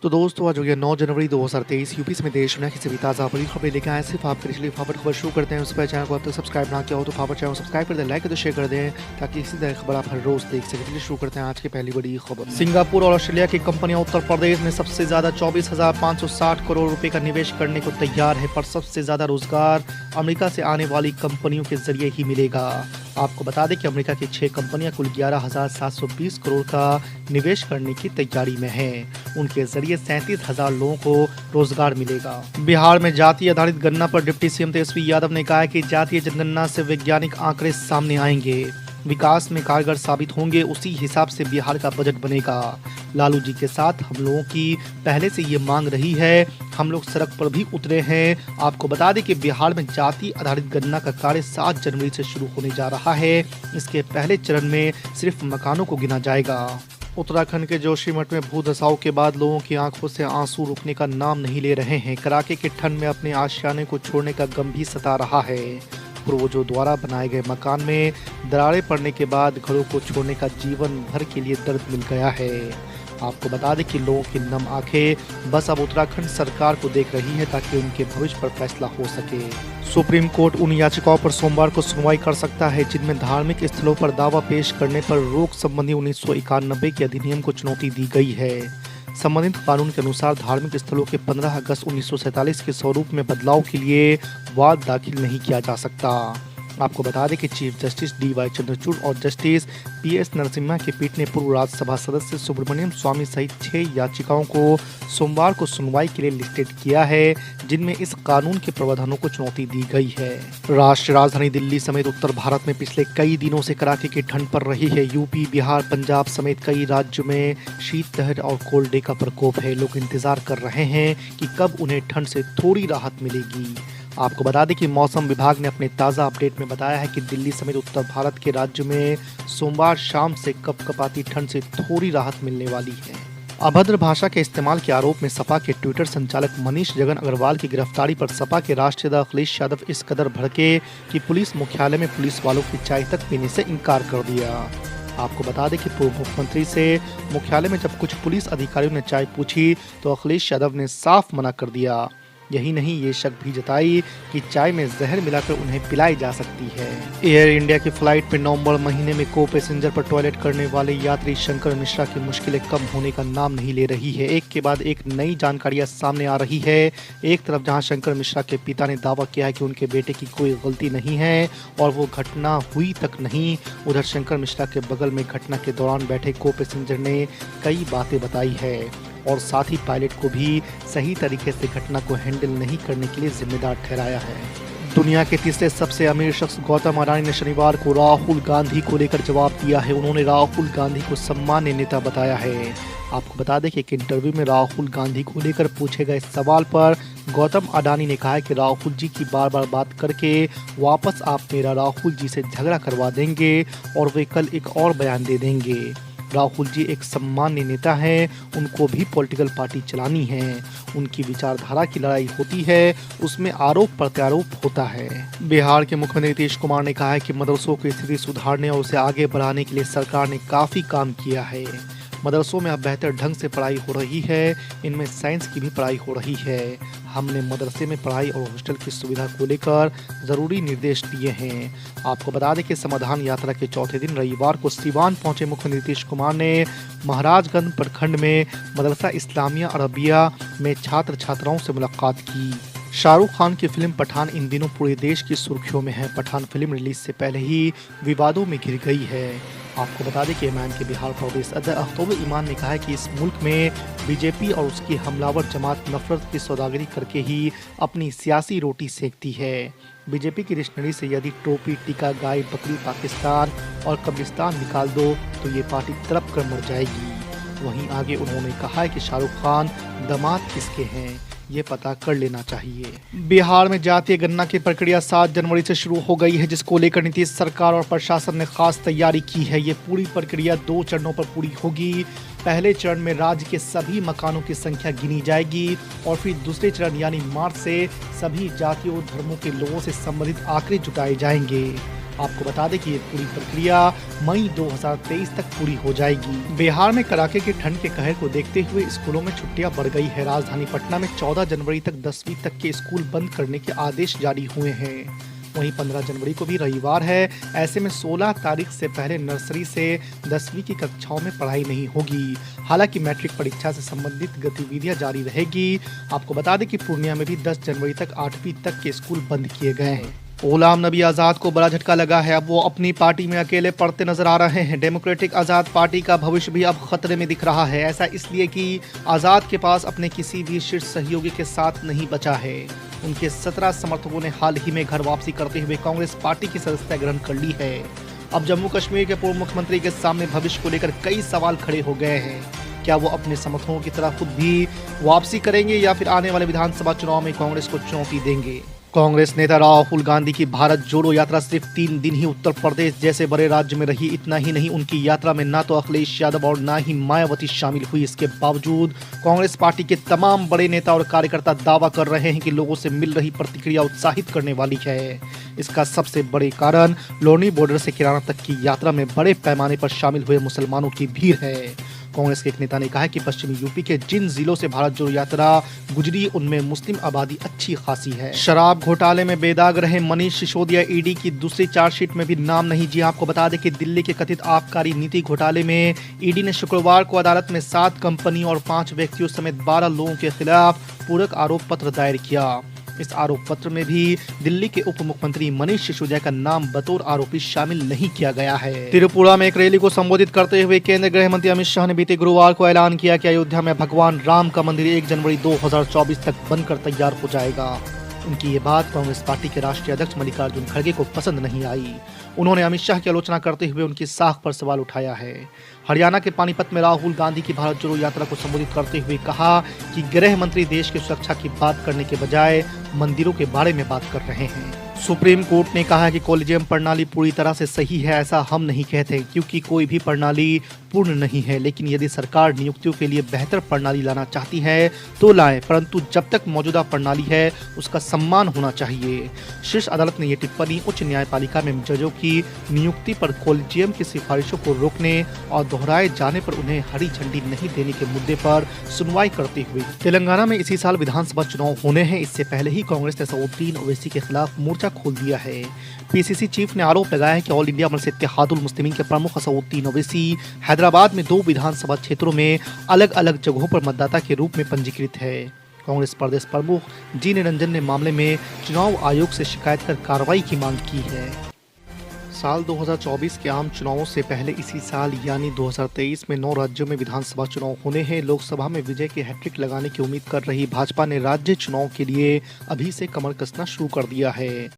तो दोस्तों आज हो गया 9 जनवरी 2023 यूपी समेत देश दुनिया की सभी ताज़ा बड़ी खबरें लेकर आए सिर्फ आपके लिए खबर शुरू करते हैं। उस पर चैनल को अब तक सब्सक्राइब ना किया हो तो चैनल सब्सक्राइब कर दें, लाइक कर दें, शेयर कर दें ताकि इसी तरह खबर आप हर रोज देख सकें। चलिए शुरू करते हैं आज की पहली बड़ी खबर। सिंगापुर और ऑस्ट्रेलिया की कंपनियां उत्तर प्रदेश में सबसे ज्यादा 24,560 करोड़ रुपए का निवेश करने को तैयार है, पर सबसे ज्यादा रोजगार अमेरिका से आने वाली कंपनियों के जरिए ही मिलेगा। आपको बता दें कि अमेरिका की 6 कंपनियां कुल 11,720 करोड़ का निवेश करने की तैयारी में हैं। उनके जरिए 37,000 लोगों को रोजगार मिलेगा। बिहार में जाति आधारित गणना पर डिप्टी सीएम तेजस्वी यादव ने कहा है कि जातीय जनगणना से वैज्ञानिक आंकड़े सामने आएंगे, विकास में कारगर साबित होंगे, उसी हिसाब से बिहार का बजट बनेगा। लालू जी के साथ हम लोगों की पहले से ये मांग रही है, हम लोग सड़क पर भी उतरे हैं। आपको बता दें कि बिहार में जाति आधारित गणना का कार्य 7 जनवरी से शुरू होने जा रहा है। इसके पहले चरण में सिर्फ मकानों को गिना जाएगा। उत्तराखंड के जोशीमठ में भू धसाव के बाद लोगों की आंखों से आंसू रुकने का नाम नहीं ले रहे हैं। कड़ाके की ठंड में अपने आशियाने को छोड़ने का गम भी सता रहा है। पूर्वजों द्वारा बनाए गए मकान में दरारें पड़ने के बाद घरों को छोड़ने का जीवन भर के लिए दर्द मिल गया है। आपको बता दें कि लोगों की नम आंखें बस अब उत्तराखंड सरकार को देख रही है ताकि उनके भविष्य पर फैसला हो सके। सुप्रीम कोर्ट उन याचिकाओं पर सोमवार को सुनवाई कर सकता है जिनमें धार्मिक स्थलों पर दावा पेश करने पर रोक संबंधी 1991 के अधिनियम को चुनौती दी गई है। संबंधित कानून के अनुसार धार्मिक स्थलों के 15 अगस्त 1947 के स्वरूप में बदलाव के लिए वाद दाखिल नहीं किया जा सकता। आपको बता दें कि चीफ जस्टिस DY चंद्रचूड़ और जस्टिस PS नरसिम्हा की पीठ ने पूर्व राज्यसभा सदस्य सुब्रमण्यम स्वामी सहित 6 याचिकाओं को सोमवार को सुनवाई के लिए लिस्टेड किया है, जिनमें इस कानून के प्रावधानों को चुनौती दी गई है। राष्ट्रीय राजधानी दिल्ली समेत उत्तर भारत में पिछले कई दिनों से कड़ाके की ठंड पड़ रही है। यूपी, बिहार, पंजाब समेत कई राज्यों में शीतलहर और कोल्ड डे का प्रकोप है। लोग इंतजार कर रहे हैं कि कब उन्हें ठंड से थोड़ी राहत मिलेगी। आपको बता दें कि मौसम विभाग ने अपने ताज़ा अपडेट में बताया है कि दिल्ली समेत उत्तर भारत के राज्यों में सोमवार शाम से कपकपाती ठंड से थोड़ी राहत मिलने वाली है। अभद्र भाषा के इस्तेमाल के आरोप में सपा के ट्विटर संचालक मनीष जगन अग्रवाल की गिरफ्तारी पर सपा के राष्ट्रीय अध्यक्ष अखिलेश यादव इस कदर भड़के कि पुलिस मुख्यालय में पुलिस वालों की चाय तक पीने से इनकार कर दिया। आपको बता दें कि पूर्व मुख्यमंत्री से मुख्यालय में जब कुछ पुलिस अधिकारियों ने चाय पूछी तो अखिलेश यादव ने साफ मना कर दिया। यही नहीं, ये शक भी जताई कि चाय में जहर मिलाकर उन्हें पिलाई जा सकती है। एयर इंडिया की फ्लाइट में नवंबर महीने में को पैसेंजर पर टॉयलेट करने वाले यात्री शंकर मिश्रा की मुश्किलें कम होने का नाम नहीं ले रही है। एक के बाद एक नई जानकारियां सामने आ रही है। एक तरफ जहां शंकर मिश्रा के पिता ने दावा किया है कि उनके बेटे की कोई गलती नहीं है और वो घटना हुई तक नहीं, उधर शंकर मिश्रा के बगल में घटना के दौरान बैठे को पैसेंजर ने कई बातें बताई है और साथ ही पायलट को भी सही तरीके से घटना को हैंडल नहीं करने के लिए जिम्मेदार ठहराया है। दुनिया के तीसरे सबसे अमीर शख्स गौतम अडानी ने शनिवार को राहुल गांधी को लेकर जवाब दिया है। उन्होंने राहुल गांधी को सम्मान्य नेता बताया है। आपको बता दें कि एक इंटरव्यू में राहुल गांधी को लेकर पूछे गए सवाल पर गौतम अडानी ने कहा है कि राहुल जी की बार बार बात करके वापस आप मेरा राहुल जी से झगड़ा करवा देंगे और वे कल एक और बयान दे देंगे। राहुल जी एक सम्मान्य नेता हैं, उनको भी पॉलिटिकल पार्टी चलानी है। उनकी विचारधारा की लड़ाई होती है, उसमें आरोप प्रत्यारोप होता है। बिहार के मुख्यमंत्री नीतीश कुमार ने कहा है कि मदरसों की स्थिति सुधारने और उसे आगे बढ़ाने के लिए सरकार ने काफ़ी काम किया है। मदरसों में अब बेहतर ढंग से पढ़ाई हो रही है, इनमें साइंस की भी पढ़ाई हो रही है। हमने मदरसे में पढ़ाई और हॉस्टल की सुविधा को लेकर ज़रूरी निर्देश दिए हैं। आपको बता दें कि समाधान यात्रा के चौथे दिन रविवार को सिवान पहुंचे मुख्यमंत्री नीतीश कुमार ने महाराजगंज प्रखंड में मदरसा इस्लामिया अरबिया में छात्र छात्राओं से मुलाकात की। शाहरुख खान की फिल्म पठान इन दिनों पूरे देश की सुर्खियों में है। पठान फिल्म रिलीज से पहले ही विवादों में घिर गई है। आपको बता दें कि एमआईएम के बिहार प्रदेश अध्यक्ष अख्तर ईमान ने कहा है कि इस मुल्क में बीजेपी और उसकी हमलावर जमात नफरत की सौदागरी करके ही अपनी सियासी रोटी सेकती है। बीजेपी की डिक्शनरी से यदि टोपी, टीका, गाय, बकरी, पाकिस्तान और कब्रिस्तान निकाल दो तो ये पार्टी तड़प कर मर जाएगी। वहीं आगे उन्होंने कहा है कि शाहरुख खान दामाद किसके हैं ये पता कर लेना चाहिए। बिहार में जातीय गणना की प्रक्रिया 7 जनवरी से शुरू हो गई है, जिसको लेकर नीतीश सरकार और प्रशासन ने खास तैयारी की है। ये पूरी प्रक्रिया 2 चरणों पर पूरी होगी। पहले चरण में राज्य के सभी मकानों की संख्या गिनी जाएगी और फिर दूसरे चरण यानी मार्च से सभी जातियों और धर्मों के लोगों से संबंधित आंकड़े जुटाए जाएंगे। आपको बता दें कि ये पूरी प्रक्रिया मई 2023 तक पूरी हो जाएगी। बिहार में कड़ाके की ठंड के कहर को देखते हुए स्कूलों में छुट्टियां बढ़ गई है। राजधानी पटना में 14 जनवरी तक 10वीं तक के स्कूल बंद करने के आदेश जारी हुए हैं। वहीं 15 जनवरी को भी रविवार है। ऐसे में 16 तारीख से पहले नर्सरी से 10वीं की कक्षाओं में पढ़ाई नहीं होगी। हालांकि मैट्रिक परीक्षा से संबंधित गतिविधियां जारी रहेगी। आपको बता दें कि पूर्णिया में भी 10 जनवरी तक 8वीं तक के स्कूल बंद किए गए हैं। गुलाम नबी आज़ाद को बड़ा झटका लगा है। अब वो अपनी पार्टी में अकेले पड़ते नजर आ रहे हैं। डेमोक्रेटिक आज़ाद पार्टी का भविष्य भी अब खतरे में दिख रहा है। ऐसा इसलिए कि आज़ाद के पास अपने किसी भी शीर्ष सहयोगी के साथ नहीं बचा है। उनके 17 समर्थकों ने हाल ही में घर वापसी करते हुए कांग्रेस पार्टी की सदस्यता ग्रहण कर ली है। अब जम्मू कश्मीर के पूर्व मुख्यमंत्री के सामने भविष्य को लेकर कई सवाल खड़े हो गए हैं। क्या वो अपने समर्थकों की तरह खुद भी वापसी करेंगे या फिर आने वाले विधानसभा चुनाव में कांग्रेस को चुनौती देंगे? कांग्रेस नेता राहुल गांधी की भारत जोड़ो यात्रा सिर्फ 3 दिन ही उत्तर प्रदेश जैसे बड़े राज्य में रही। इतना ही नहीं, उनकी यात्रा में ना तो अखिलेश यादव और ना ही मायावती शामिल हुई। इसके बावजूद कांग्रेस पार्टी के तमाम बड़े नेता और कार्यकर्ता दावा कर रहे हैं कि लोगों से मिल रही प्रतिक्रिया उत्साहित करने वाली है। इसका सबसे बड़े कारण लोनी बॉर्डर से किराना तक की यात्रा में बड़े पैमाने पर शामिल हुए मुसलमानों की भीड़ है। कांग्रेस के एक नेता ने कहा है कि पश्चिमी यूपी के जिन जिलों से भारत जोड़ो यात्रा गुजरी उनमें मुस्लिम आबादी अच्छी खासी है। शराब घोटाले में बेदाग रहे मनीष सिसोदिया ईडी की दूसरी चार्जशीट में भी नाम नहीं। जी आपको बता दें कि दिल्ली के कथित आबकारी नीति घोटाले में ईडी ने शुक्रवार को अदालत में 7 कंपनियों और 5 व्यक्तियों समेत 12 लोगों के खिलाफ पूरक आरोप पत्र दायर किया। इस आरोप पत्र में भी दिल्ली के उप मुख्यमंत्री मनीष सिसोदिया का नाम बतौर आरोपी शामिल नहीं किया गया है। त्रिपुरा में एक रैली को संबोधित करते हुए केंद्रीय गृह मंत्री अमित शाह ने बीते गुरुवार को ऐलान किया कि अयोध्या में भगवान राम का मंदिर 1 जनवरी 2024 तक बनकर तैयार हो जाएगा। उनकी ये बात कांग्रेस पार्टी के राष्ट्रीय अध्यक्ष मल्लिकार्जुन खड़गे को पसंद नहीं आई। उन्होंने अमित शाह की आलोचना करते हुए उनकी साख पर सवाल उठाया है। हरियाणा के पानीपत में राहुल गांधी की भारत जोड़ो यात्रा को संबोधित करते हुए कहा कि गृह मंत्री देश की सुरक्षा की बात करने के बजाय मंदिरों के बारे में बात कर रहे हैं। सुप्रीम कोर्ट ने कहा कि कॉलेजियम प्रणाली पूरी तरह से सही है। ऐसा हम नहीं कहते, क्योंकि कोई भी प्रणाली पूर्ण नहीं है। लेकिन यदि सरकार नियुक्तियों के लिए बेहतर प्रणाली लाना चाहती है तो लाए, परंतु जब तक मौजूदा प्रणाली है उसका सम्मान होना चाहिए। शीर्ष अदालत ने यह टिप्पणी उच्च न्यायपालिका में जजों की नियुक्ति पर कॉलेजियम की सिफारिशों को रोकने और दोहराए जाने पर उन्हें हरी झंडी नहीं देने के मुद्दे पर सुनवाई करते हुए। तेलंगाना में इसी साल विधानसभा चुनाव होने हैं। इससे पहले ही कांग्रेस ने असदुद्दीन ओवैसी के खिलाफ मोर्चा खोल दिया है। पीसीसी चीफ ने आरोप लगाया है कि ऑल इंडिया मजलिस इत्तेहादुल मुस्लिमीन के प्रमुख असदुद्दीन ओवैसी हैदराबाद में 2 विधानसभा क्षेत्रों में अलग अलग जगहों पर मतदाता के रूप में पंजीकृत है। कांग्रेस प्रदेश प्रमुख जी निरंजन ने मामले में चुनाव आयोग से शिकायत कर कार्रवाई की मांग की है। साल 2024 के आम चुनावों से पहले इसी साल यानी 2023 में 9 राज्यों में विधानसभा चुनाव होने हैं। लोकसभा में विजय की हैट्रिक लगाने की उम्मीद कर रही भाजपा ने राज्य चुनाव के लिए अभी से कमर कसना शुरू कर दिया है।